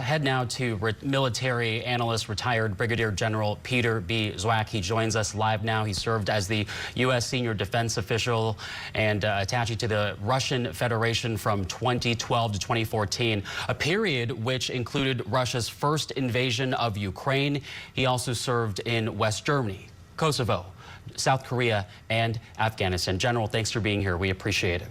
Head now to military analyst, retired Brigadier General Peter B. Zwack. He joins us live now. He served as the U.S. senior defense official and attaché to the Russian Federation from 2012 to 2014, a period which included Russia's first invasion of Ukraine. He also served in West Germany, Kosovo, South Korea, and Afghanistan. General, thanks for being here. We appreciate it.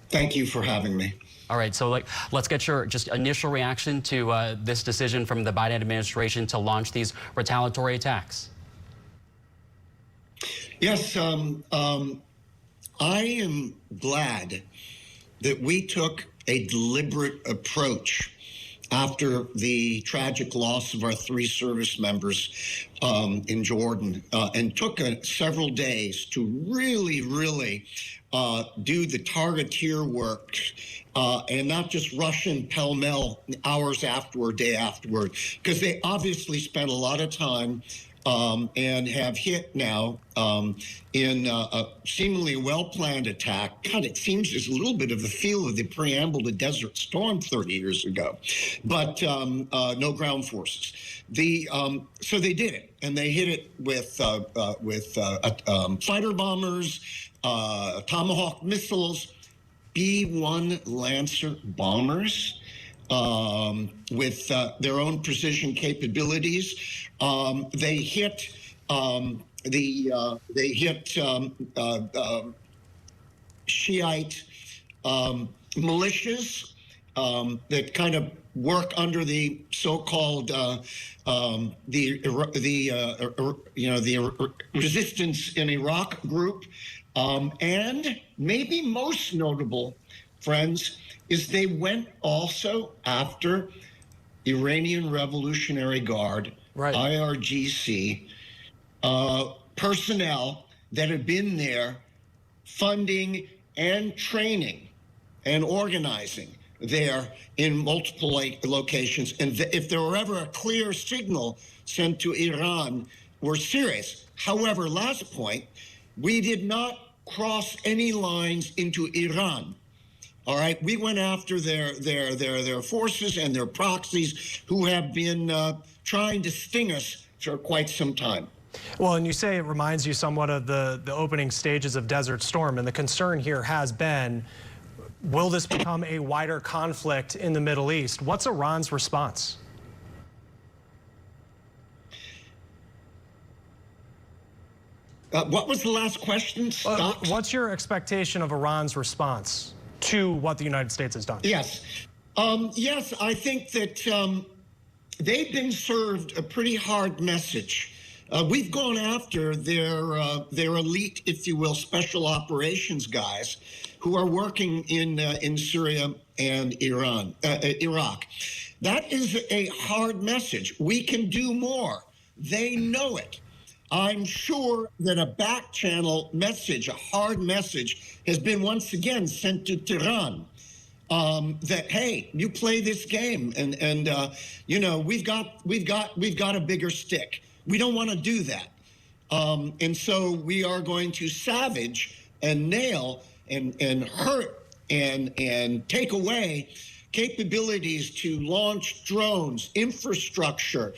Thank you for having me. All right, so let's get your just initial reaction to this decision from the Biden administration to launch these retaliatory attacks. Yes, I am glad that we took a deliberate approach after the tragic loss of our 3 service members in Jordan, and took several days to really do the targeteer work, and not just Russian pell-mell hours afterward, day afterward, because they obviously spent a lot of time and have hit now in a seemingly well-planned attack. God, it seems there's a little bit of the feel of the preamble to Desert Storm 30 years ago, but no ground forces. So they did it, and they hit it with fighter bombers, Tomahawk missiles, B-1 Lancer bombers with their own precision capabilities. They hit Shiite militias that kind of work under the so-called the resistance in Iraq group. And maybe most notable, friends, is they went also after Iranian Revolutionary Guard, right, IRGC, personnel that had been there funding and training and organizing there in multiple locations. And if there were ever a clear signal sent to Iran, we're serious. However, last point, we did not cross any lines into Iran. All right, we went after their forces and their proxies who have been trying to sting us for quite some time. Well, and you say it reminds you somewhat of the opening stages of Desert Storm, and the concern here has been, will this become a wider conflict in the Middle East? What's Iran's response? What was the last question? What's your expectation of Iran's response to what the United States has done? Yes. Yes, I think that they've been served a pretty hard message. We've gone after their elite, if you will, special operations guys who are working in Syria and Iraq. That is a hard message. We can do more. They know it. I'm sure that a back channel message, a hard message, has been once again sent to Tehran, that, hey, you play this game, and you know, we've got a bigger stick. We don't want to do that, and so we are going to savage and nail and hurt and take away capabilities to launch drones, infrastructure,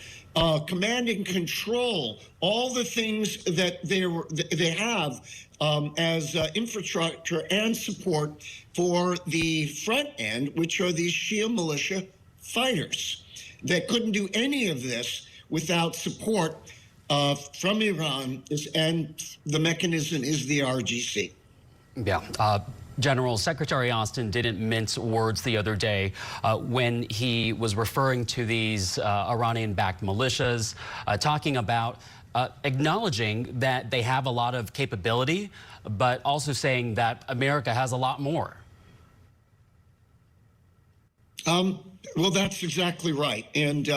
command and control, all the things that they have as infrastructure and support for the front end, which are these Shia militia fighters that couldn't do any of this without support from Iran, and the mechanism is the RGC. Yeah. General, Secretary Austin didn't mince words the other day when he was referring to these Iranian-backed militias, talking about acknowledging that they have a lot of capability, but also saying that America has a lot more. Well, that's exactly right. And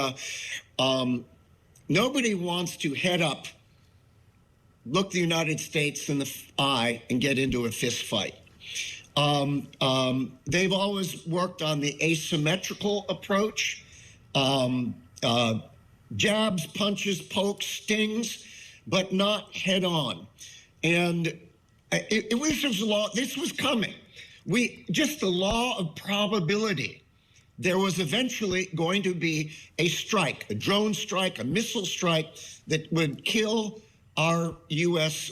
nobody wants to look the United States in the eye and get into a fist fight. They've always worked on the asymmetrical approach, jabs, punches, pokes, stings, but not head on. And this was coming. Just the law of probability there was eventually going to be a strike, a drone strike, a missile strike that would kill our U.S.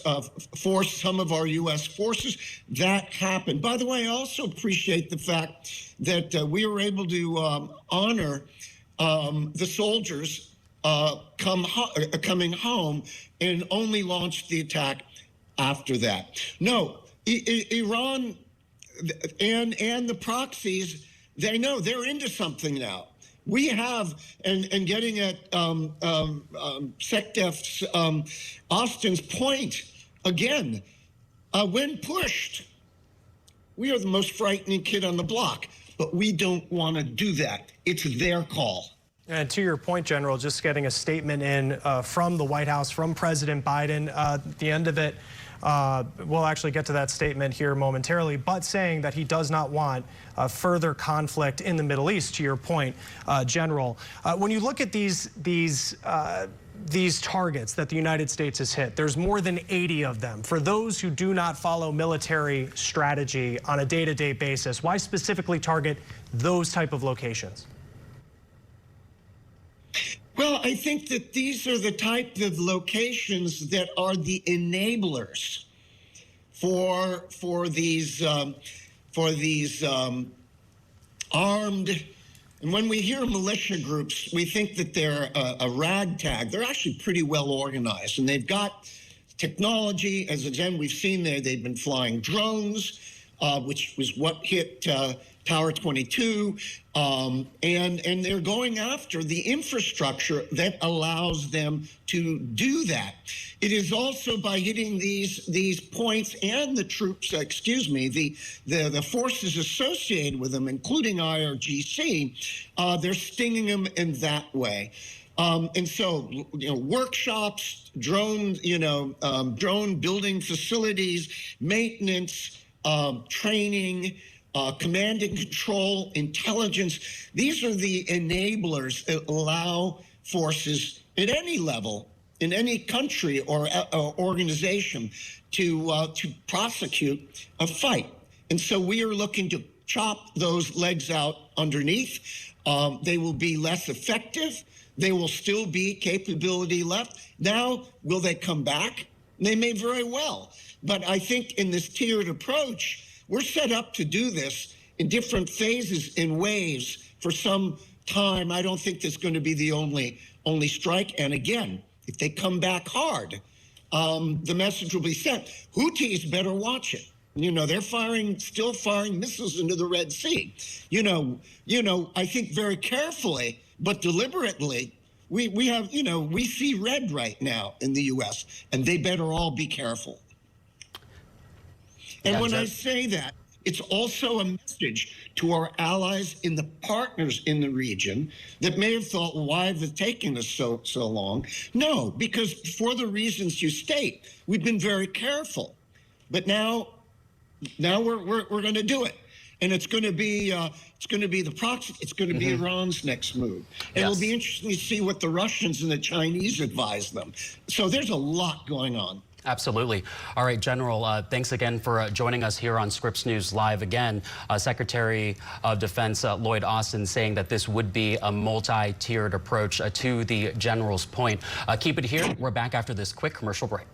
Force, some of our U.S. forces. That happened. By the way, I also appreciate the fact that we were able to honor the soldiers coming home and only launched the attack after that. No, Iran and the proxies, they know they're into something now. We have, and getting at SecDef's Austin's point, again, when pushed, we are the most frightening kid on the block, but we don't want to do that. It's their call. And to your point, General, just getting a statement in from the White House, from President Biden, at the end of it, we'll actually get to that statement here momentarily, but saying that he does not want further conflict in the Middle East, to your point, General. When you look at these targets that the United States has hit, there's more than 80 of them. For those who do not follow military strategy on a day-to-day basis, why specifically target those type of locations? Well, I think that these are the type of locations that are the enablers for these armed. And when we hear militia groups, we think that they're a ragtag. They're actually pretty well organized, and they've got technology. As again, we've seen there, they've been flying drones, which was what hit Tower 22, and they're going after the infrastructure that allows them to do that. It is also by hitting these points and the troops, the forces associated with them, including IRGC, they're stinging them in that way. And so, workshops, drone building facilities, maintenance, training, command and control, intelligence. These are the enablers that allow forces at any level, in any country or organization, to prosecute a fight. And so we are looking to chop those legs out underneath. They will be less effective. They will still be capability left. Now, will they come back? They may very well. But I think in this tiered approach, we're set up to do this in different phases, in waves, for some time. I don't think that's going to be the only strike. And again, if they come back hard, the message will be sent. Houthis better watch it. They're still firing missiles into the Red Sea. I think very carefully, but deliberately, we see red right now in the U.S., and they better all be careful. And when I say that, it's also a message to our allies and the partners in the region that may have thought, well, why have it taken us so long? No, because for the reasons you state, we've been very careful. But now we're going to do it, and it's going to be the proxy. It's going to be Iran's next move, and it'll be interesting to see what the Russians and the Chinese advise them. So there's a lot going on. Absolutely. All right, General, thanks again for joining us here on Scripps News Live again. Secretary of Defense Lloyd Austin saying that this would be a multi-tiered approach to the General's point. Keep it here. We're back after this quick commercial break.